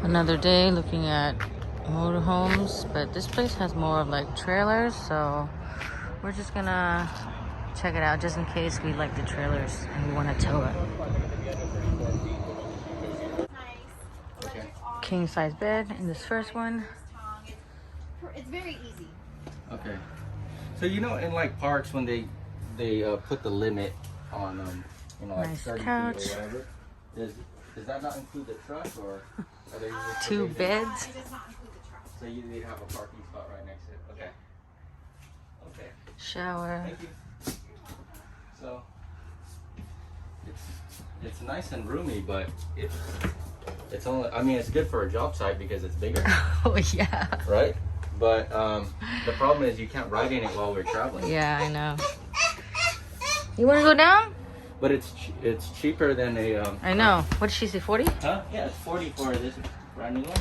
Another day looking at motorhomes, but this place has more of like trailers, so we're just gonna check it out just in case we like the trailers and we want to tow it. King size bed in this first one. It's very easy. Okay. So you know, in like parks when they put the limit on like Nice 30 couch. feet or whatever, does that not include the truck, or are they just Two beds. It does not include the truck. So they'd have a parking spot right next to it. Okay. Okay. Shower. Thank you. So it's nice and roomy, but it's only, I mean, it's good for a job site because it's bigger. Oh yeah. Right? But the problem is you can't ride in it while we're traveling. Yeah, I know. You want to go down? But it's cheaper than a. I know. What did she say? 40? Huh? Yeah, it's 40 for this brand new one.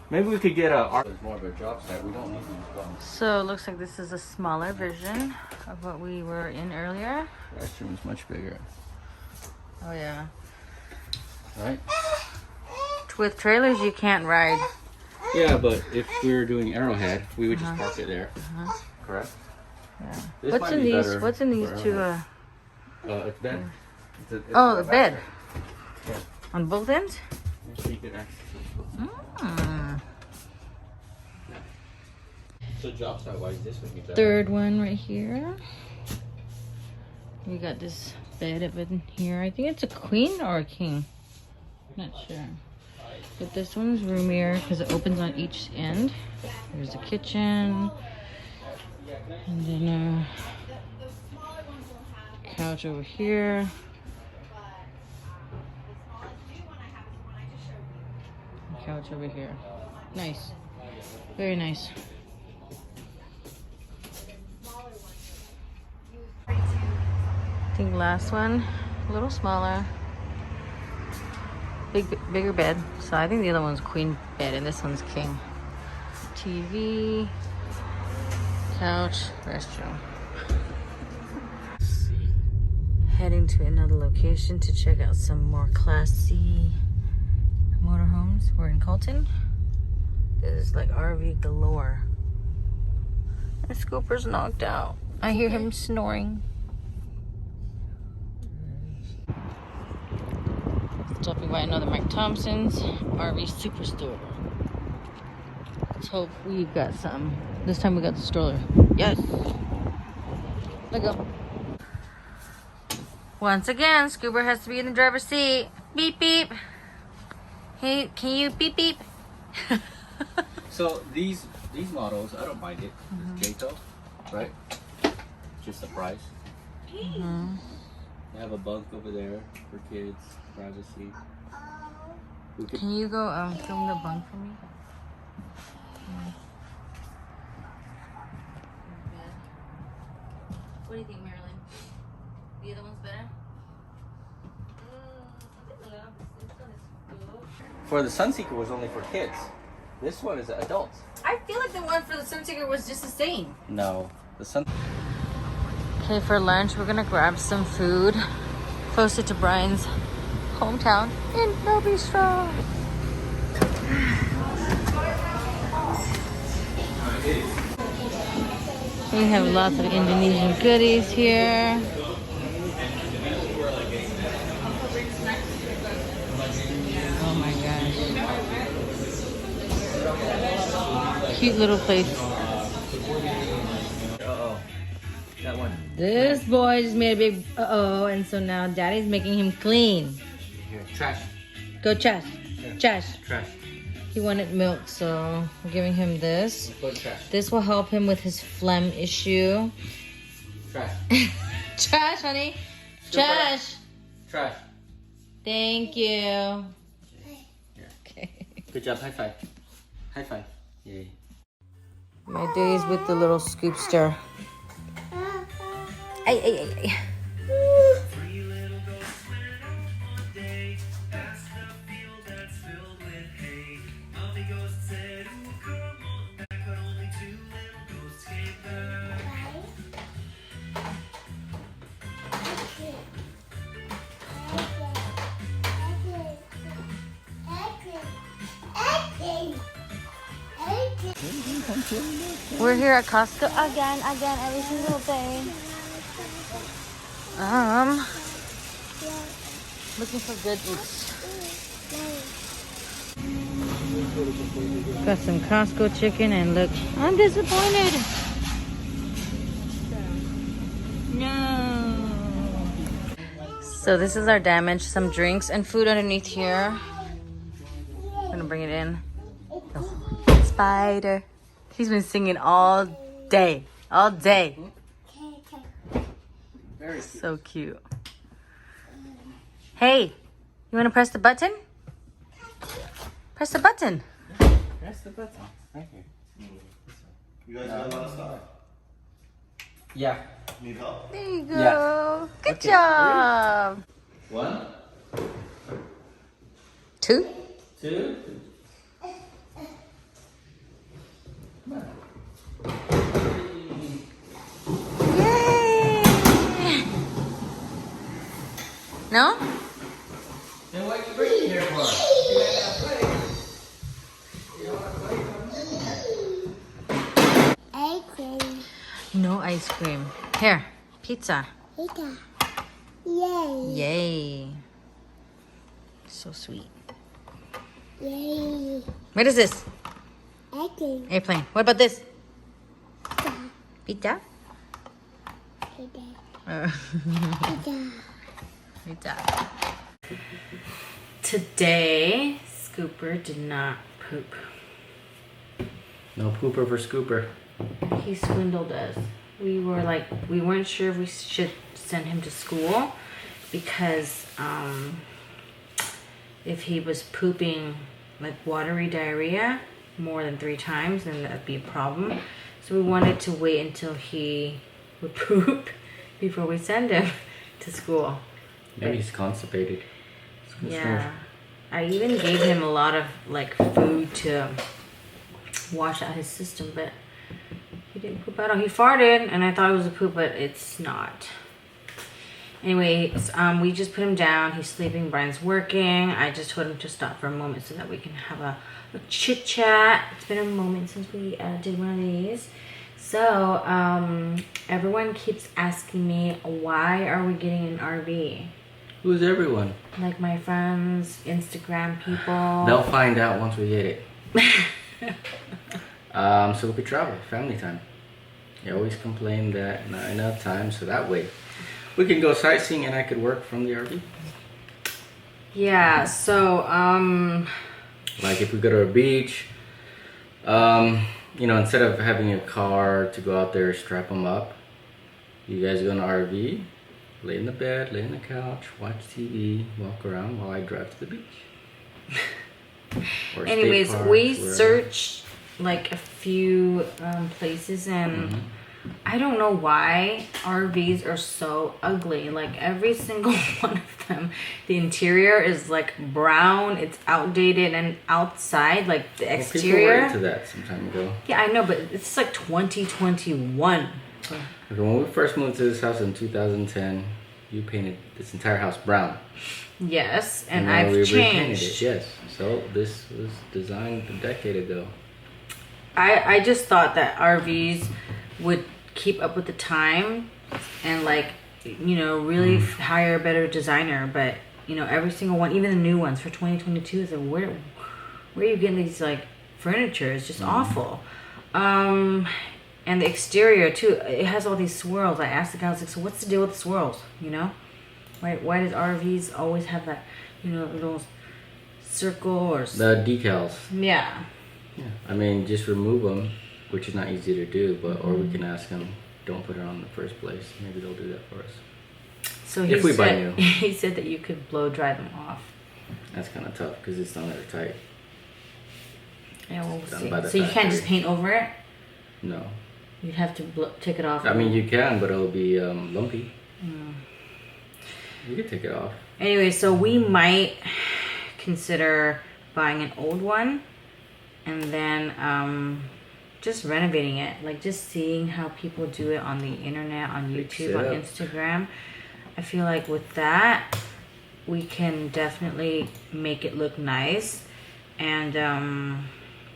Maybe we could get it's more of a job site. We don't need these ones. So it looks like this is a smaller version of what we were in earlier. The restroom is much bigger. Oh yeah. Right? With trailers, you can't ride. Yeah, but if we were doing Arrowhead, we would just park it there. Correct? Yeah. This What's might in be these? better What's in these for two? it's bed. It's Oh, the bed. Yeah. On both ends? So you could access it. Mm. So job site wise, this would be better. Third one right here. We got this bed up in here. I think it's a queen or a king. Not sure. But this one's roomier because it opens on each end. There's a kitchen. And then couch over here. Couch over here. Nice. Very nice. I think last one, a little smaller. Bigger bed. So I think the other one's queen bed and this one's king. TV, couch, restroom. Heading to another location to check out some more Class C motorhomes. We're in Colton. This is like RV galore. My scooper's knocked out. I hear him snoring. Stopping by another Mike Thompson's RV Superstore. Let's hope we got some. This time we got the stroller. Yes. Let go. Once again, Scuba has to be in the driver's seat. Beep beep. Hey, can you beep beep? So these models, I don't mind it. It's JTO, right? Just the price. They have a bunk over there for kids, privacy. Can you go film the bunk for me? What do you think, Marilyn? The other one's better? For the Sunseeker was only for kids. This one is adults. I feel like the one for the Sunseeker was just the same. No, the Sun. Okay, for lunch we're gonna grab some food closer to Brian's hometown in No Bistro. We have lots of Indonesian goodies here. Oh my gosh. Cute little place. Uh-oh. That one. This boy just made a big uh-oh, and so now daddy's making him clean. Here. Trash. Go trash. Trash. Trash. He wanted milk, so we're giving him this. Go trash. This will help him with his phlegm issue. Trash. Trash, honey. Super. Trash. Trash. Thank you. Yeah. Okay. Good job. High five. High five. Yay. My days with the little scoopster. Ay, ay, ay, ay. We're here at Costco again, every single day. Looking for good boots. Got some Costco chicken and look, I'm disappointed. No. So this is our damage. Some drinks and food underneath here. I'm gonna bring it in. Oh, spider. He's been singing all day. All day. Very cute. So cute. Hey, you wanna press the button? Press the button. Press the button. Right here. You guys got a lot of stuff. Yeah. Need help? There you go. Yeah. Good Okay, job. 1, 2. 2. Yay! No? Then what you bringing here for? You gotta play. You don't wanna play? Ice cream. No ice cream. Here, pizza. Pizza. Yay. Yay. So sweet. Yay. What is this? Ice cream. Airplane. What about this? Pizza. Pizza? Pizza. Pizza. Today, Scooper did not poop. No pooper for scooper. He swindled us. We weren't sure if we should send him to school because if he was pooping like watery diarrhea more than 3 times, then that'd be a problem. So we wanted to wait until he would poop before we send him to school. Maybe he's constipated. Yeah. I even gave him a lot of like food to wash out his system, but he didn't poop at all. He farted and I thought it was a poop, but it's not. Anyways, we just put him down. He's sleeping. Brian's working. I just told him to stop for a moment so that we can have a chit chat. It's been a moment since we did one of these. So, everyone keeps asking me, why are we getting an RV? Who's everyone? Like my friends, Instagram people. They'll find out once we get it. So we could travel, family time. You always complain that not enough time, so that way we can go sightseeing and I could work from the RV. Yeah, so, Like if we go to a beach, you know, instead of having a car to go out there, strap them up, you guys go in an RV, lay in the bed, lay on the couch, watch TV, walk around while I drive to the beach. Or anyways, state parks, we wherever. searched like a few places and I don't know why RVs are so ugly. Like every single one of them, the interior is like brown, it's outdated, and outside, like the exterior. People were into that some time ago. Yeah, I know, but it's like 2021. Okay, when we first moved to this house in 2010, you painted this entire house brown. Yes, and now I've we repainted changed. it, yes. So this was designed a decade ago. I just thought that RVs would keep up with the time and like, you know, really hire a better designer. But, you know, every single one, even the new ones for 2022, is like, where are you getting these like furniture? It's just awful. And the exterior too, it has all these swirls. I asked the guy, I was like, so what's the deal with the swirls, you know? Why does RVs always have that, you know, little circle or... The decals. Yeah. Yeah, I mean, just remove them, which is not easy to do, but or we can ask them, don't put it on in the first place. Maybe they'll do that for us. So If we buy said, new. he said that you could blow dry them off. That's kind of tough because it's not that tight. Yeah, we'll Done see. by the So you can't just factory. paint over it? No. You'd have to take it off. I mean, you can, but it'll be lumpy. You can take it off. Anyway, so we might consider buying an old one and then just renovating it. Like just seeing how people do it on the internet, on Fix YouTube, it on up. Instagram. I feel like with that, we can definitely make it look nice. And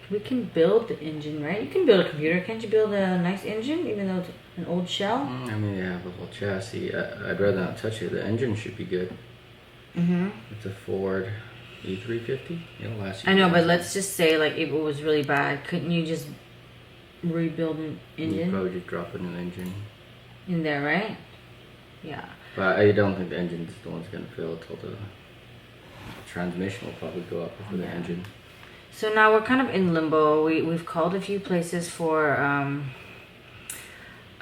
we can build the engine, right? You can build a computer. Can't you build a nice engine, even though it's an old shell? I mean, they have a whole chassis. I'd rather not touch it. The engine should be good. It's a Ford E350. It'll last you. I know, but let's just say, like, if it was really bad, couldn't you just rebuild an You'd engine probably just drop a new engine. in there, right? Yeah. But I don't think the engine's the one's gonna fail until the transmission will probably go up before the engine. So now we're kind of in limbo. We've called a few places for an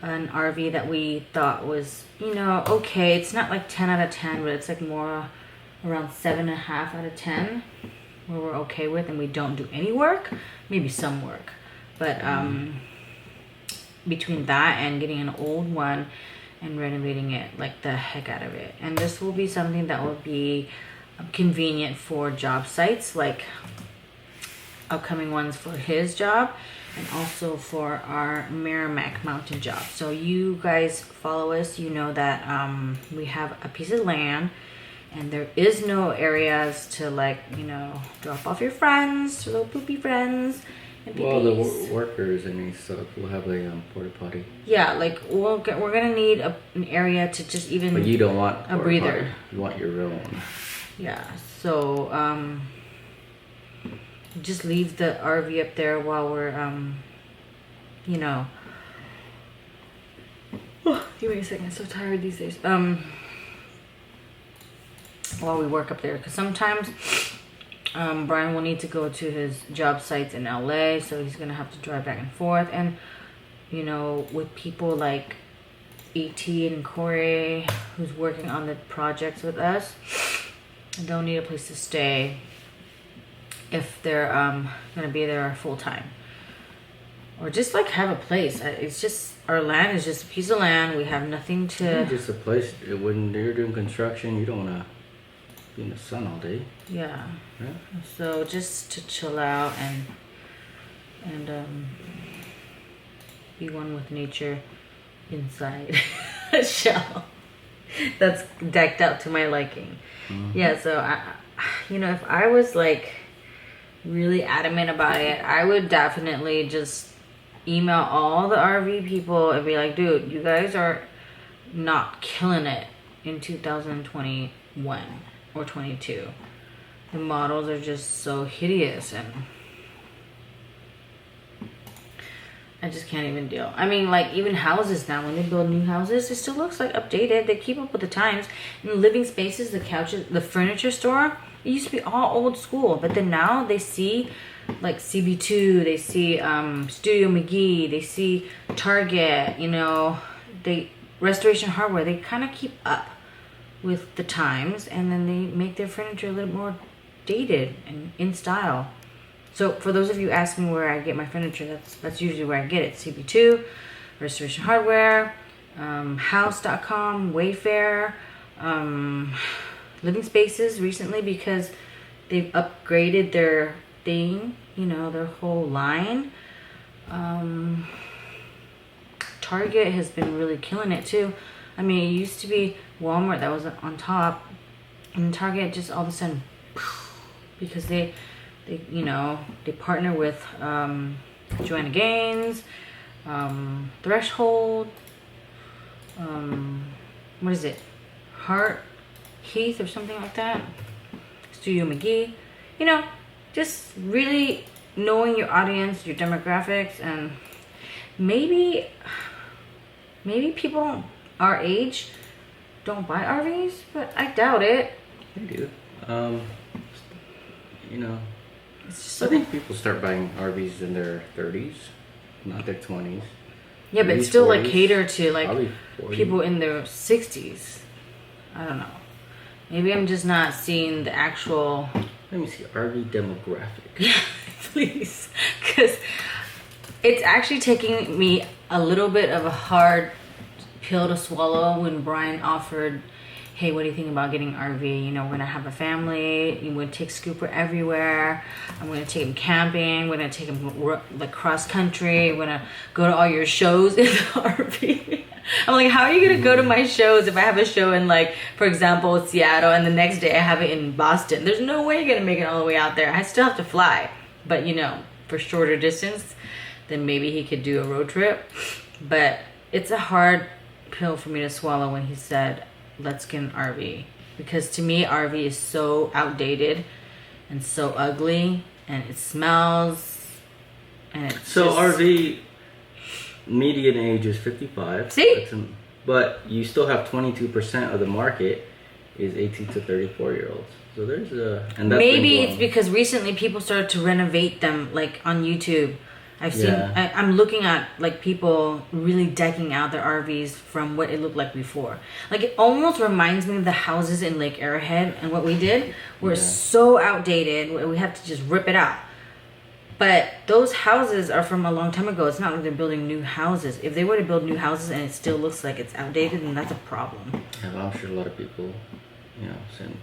RV that we thought was, you know, okay. It's not like 10 out of 10, but it's like more around 7.5 out of 10, where we're okay with, and we don't do any work, maybe some work, but between that and getting an old one and renovating it like the heck out of it. And this will be something that will be convenient for job sites, like upcoming ones for his job and also for our Merrimack Mountain job. So you guys follow us, you know that we have a piece of land and there is no areas to, like, you know, drop off your friends, little poopy friends and Well, the peepees. workers and these stuff will have a porta potty. Yeah, like we're gonna need an area to just even. But you don't want a porta breather. potty. You want your own. Yeah, so just leave the RV up there while we're you know. Oh, give me a second. I'm so tired these days. While we work up there, because sometimes Brian will need to go to his job sites in LA, so he's gonna have to drive back and forth. And you know, with people like ET and Corey, who's working on the projects with us, they'll need a place to stay if they're gonna be there full time, or just like have a place. It's just, our land is just a piece of land. We have nothing to. Just a place. When you're doing construction, you don't want to be in the sun all day. Yeah. Right? So just to chill out and be one with nature inside a shell that's decked out to my liking. Yeah, so I, you know, if I was like really adamant about it, I would definitely just email all the RV people and be like, dude, you guys are not killing it in 2021 or 22. The models are just so hideous, and I just can't even deal. I mean, like, even houses now, when they build new houses, it still looks like updated. They keep up with the times. In living spaces, the couches, the furniture store, it used to be all old school. But then now they see, like, CB2, they see Studio McGee, they see Target, you know, they Restoration Hardware. They kind of keep up with the times, and then they make their furniture a little more dated and in style. So for those of you asking where I get my furniture, that's usually where I get it. CB2, Restoration Hardware, House.com, Wayfair, Living Spaces recently, because they've upgraded their thing, you know, their whole line. Target has been really killing it too. I mean, it used to be Walmart that was on top, and Target just all of a sudden, because they you know, they partner with Joanna Gaines, Threshold, what is it, Heath or something like that, Studio McGee. You know, just really knowing your audience, your demographics, and maybe people our age don't buy RVs, but I doubt it. They do. You know, It's just I so, think people start buying RVs in their 30s, not their 20s. yeah, but 30s, still like 40s, cater to like probably 40. people in their 60s. I don't know. Maybe I'm just not seeing the actual. Let me see, RV demographic. Yeah, please, because it's actually taking me a little bit of a hard pill to swallow when Brian offered, hey, what do you think about getting an RV? You know, we're gonna have a family. You would take Scooper everywhere. I'm gonna take him camping. We're gonna take him like cross country. We're gonna go to all your shows in the RV. I'm like, how are you gonna go to my shows if I have a show in, like, for example, Seattle, and the next day I have it in Boston? There's no way you're gonna make it all the way out there. I still have to fly. But you know, for shorter distance, then maybe he could do a road trip. But it's a hard pill for me to swallow when he said, let's get an RV. Because to me, RV is so outdated and so ugly, and it smells, and it's So just... RV median age is 55. See? But you still have 22% of the market is 18 to 34 year olds. So there's a... And that's Maybe it's because recently people started to renovate them, like on YouTube. I've seen, Yeah. I'm looking at like people really decking out their RVs from what it looked like before. Like it almost reminds me of the houses in Lake Arrowhead and what we did. We're so outdated, we have to just rip it out. But those houses are from a long time ago. It's not like they're building new houses. If they were to build new houses and it still looks like it's outdated, then that's a problem. Yeah, well, I'm sure a lot of people, you know, saying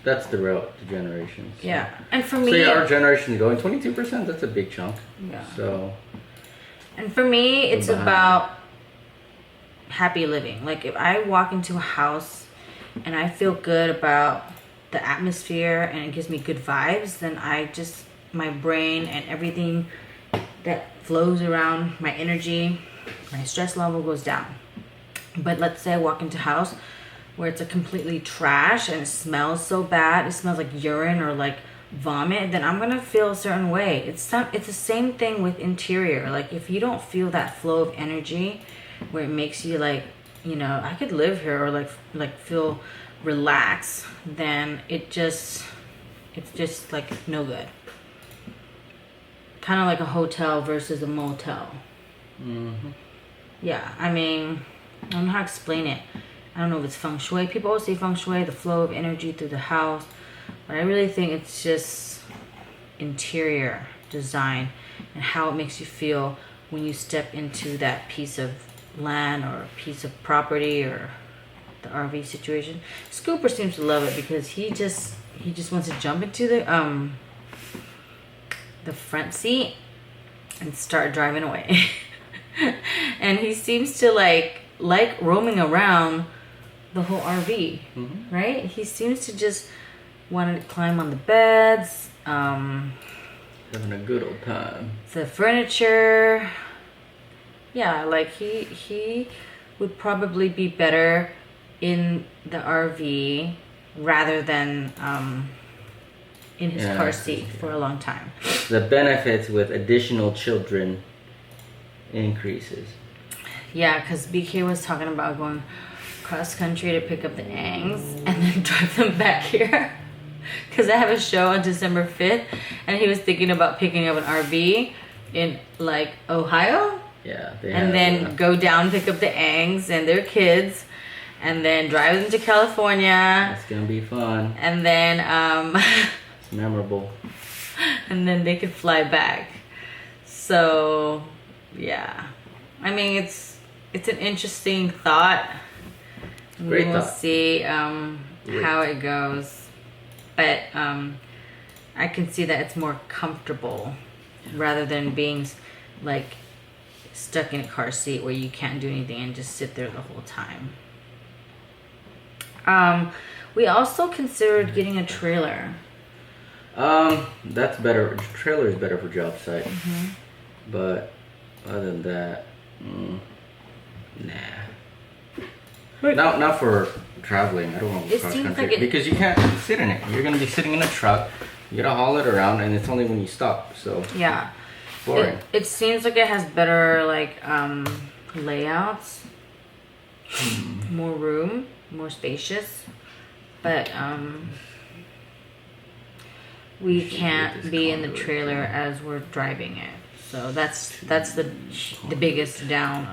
that's the route to generations. So. Yeah, and for me, So yeah, our generation is going 22%. That's a big chunk. Yeah. So. And for me, it's behind. about happy living. Like if I walk into a house and I feel good about the atmosphere and it gives me good vibes, then I just, my brain and everything that flows around, my energy, my stress level goes down. But let's say I walk into a house where it's a completely trash and it smells so bad, it smells like urine or like vomit, then I'm gonna feel a certain way. It's the same thing with interior. Like if you don't feel that flow of energy where it makes you like, you know, I could live here, or like feel relaxed, then it's just like no good. Kind of like a hotel versus a motel. Mm-hmm. Yeah, I mean, I don't know how to explain it. I don't know if it's feng shui. People always say feng shui, the flow of energy through the house. But I really think it's just interior design and how it makes you feel when you step into that piece of land or a piece of property or the RV situation. Scooper seems to love it because he just wants to jump into the front seat and start driving away. And he seems to like roaming around the whole RV, right? He seems to just want to climb on the beds, Having a good old time. the furniture. Yeah, like he would probably be better in the RV rather than in his car seat for a long time. The benefits with additional children increases. Yeah, because BK was talking about going cross country to pick up the Angs and then drive them back here. Because I have a show on December 5th, and he was thinking about picking up an RV in like Ohio. Yeah. And then go down, pick up the Angs and their kids, and then drive them to California. It's gonna be fun. And then It's memorable. and then they could fly back. So yeah, I mean it's an interesting thought. Great We will thought. see how it goes, but I can see that it's more comfortable rather than being like stuck in a car seat where you can't do anything and just sit there the whole time. We also considered getting a trailer. That's better. Trailer is better for job site. But other than that, nah. Not for traveling. I don't want to It cross seems country like it- because you can't sit in it. You're gonna be sitting in a truck. You gotta haul it around, and it's only when you stop. So Yeah. boring. It seems like it has better like layouts, more room, more spacious, but we should can't get this be in the conduit. trailer as we're driving it. So that's the biggest down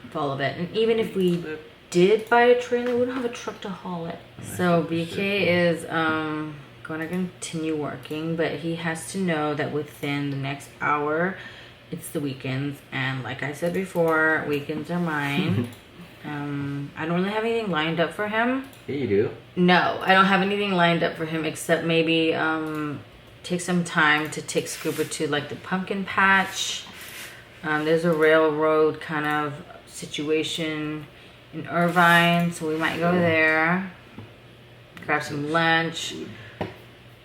of all of it. And even if we did buy a trailer, we don't have a truck to haul it. So BK is gonna continue working, but he has to know that within the next hour it's the weekends, and like I said before, weekends are mine. I don't really have anything lined up for him. Yeah, you do. No, I don't have anything lined up for him except maybe take some time to take Scooper to like the pumpkin patch. There's a railroad kind of situation in Irvine, so we might go there, grab some lunch,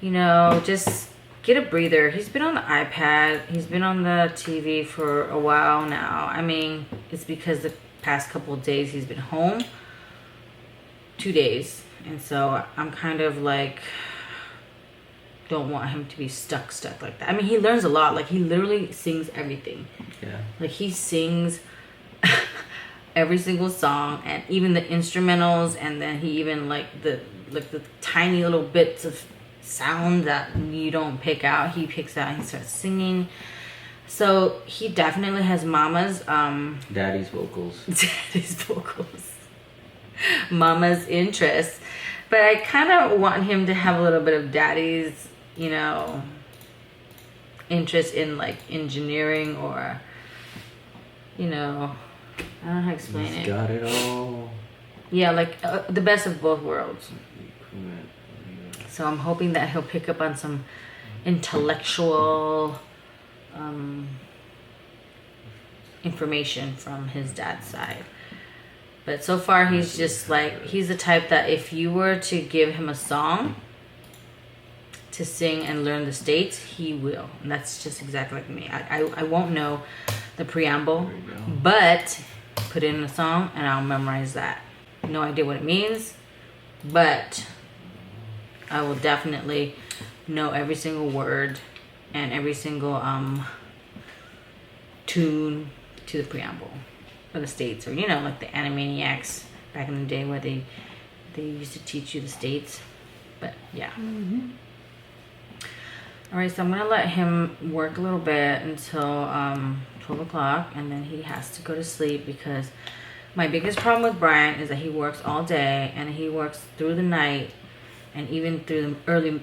you know, just get a breather. He's been on the iPad. He's been on the TV for a while now. I mean, it's because the past couple of days he's been home. 2 days. And so I'm kind of like, don't want him to be stuck like that. I mean, he learns a lot. Like, he literally sings everything. Yeah. Like, he sings every single song, and even the instrumentals, and then he even like the tiny little bits of sound that you don't pick out, he picks out and he starts singing. So he definitely has mama's Daddy's vocals. Mama's interest. But I kind of want him to have a little bit of daddy's, you know, interest in like engineering, or, you know, I don't know how to explain He's it. got it all. Yeah, like the best of both worlds. So I'm hoping that he'll pick up on some intellectual information from his dad's side. But so far he's just like, he's the type that if you were to give him a song to sing and learn the States, he will. And that's just exactly like me. I won't know the preamble, but put in a song and I'll memorize that. No idea what it means, but I will definitely know every single word and every single tune to the preamble for the States, or, you know, like the Animaniacs back in the day where they used to teach you the States. But yeah. All right, so I'm gonna let him work a little bit until 12 o'clock, and then he has to go to sleep, because my biggest problem with Brian is that he works all day and he works through the night and even through the early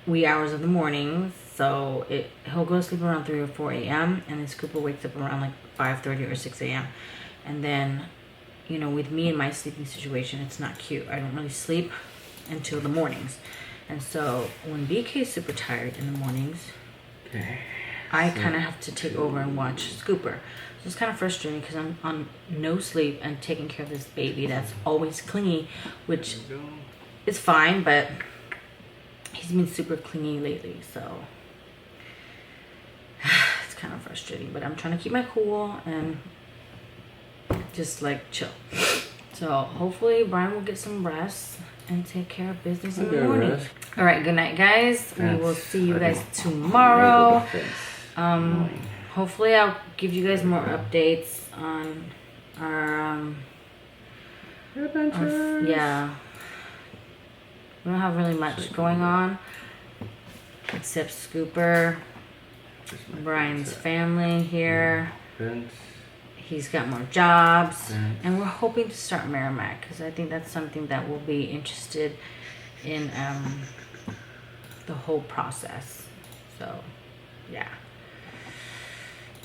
wee hours of the morning. So he'll go to sleep around 3 or 4 a.m. and then Scooper wakes up around like 5:30 or 6 a.m. And then, you know, with me and my sleeping situation, it's not cute. I don't really sleep until the mornings. And so when BK's super tired in the mornings, I kind of have to take over and watch Scooper. So it's kind of frustrating because I'm on no sleep and taking care of this baby that's always clingy, which is fine, but he's been super clingy lately, so it's kind of frustrating. But I'm trying to keep my cool and just like chill. So hopefully Brian will get some rest and take care of business in the morning. All right, good night, guys. We will see you guys tomorrow. Hopefully I'll give you guys more updates on our yeah. We don't have really much going on except Scooper, Brian's family here. He's got more jobs, and we're hoping to start Merrimack, because I think that's something that we'll be interested in, the whole process. So yeah,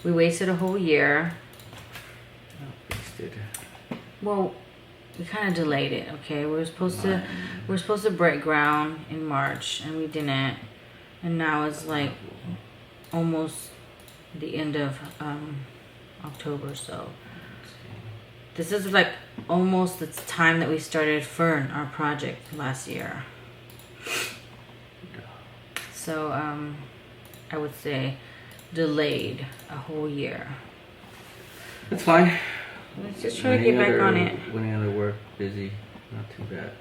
we wasted a whole year. Well, we kind of delayed it. Okay, we were supposed to break ground in March, and we didn't, and now it's like almost the end of October. So this is like almost the time that we started Fern, our project, last year. So I would say delayed a whole year. That's fine. Let's just try to get back on it. Winning other work, busy, not too bad.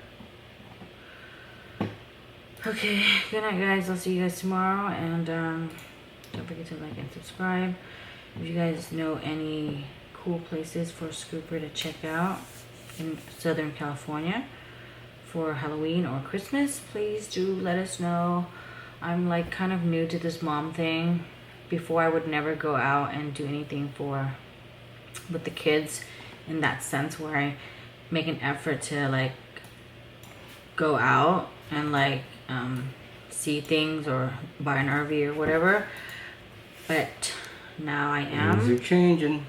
Okay, good night, guys. I'll see you guys tomorrow, and don't forget to like and subscribe. If you guys know any cool places for Scooper to check out in Southern California for Halloween or Christmas, please do let us know. I'm like kind of new to this mom thing. Before, I would never go out and do anything with the kids in that sense, where I make an effort to like go out and like see things or buy an RV or whatever. But now I am. Things are changing.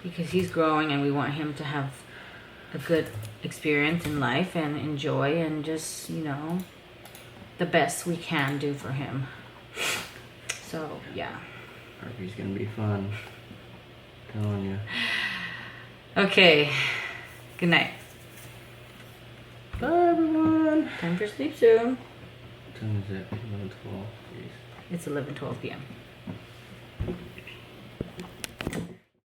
Because he's growing, and we want him to have a good experience in life and enjoy, and just, you know, the best we can do for him. So yeah. RV's gonna be fun. I'm telling you. Okay. Good night. Bye everyone. Time for sleep soon. What time is it? 11:12. Jeez. It's 11:12 p.m.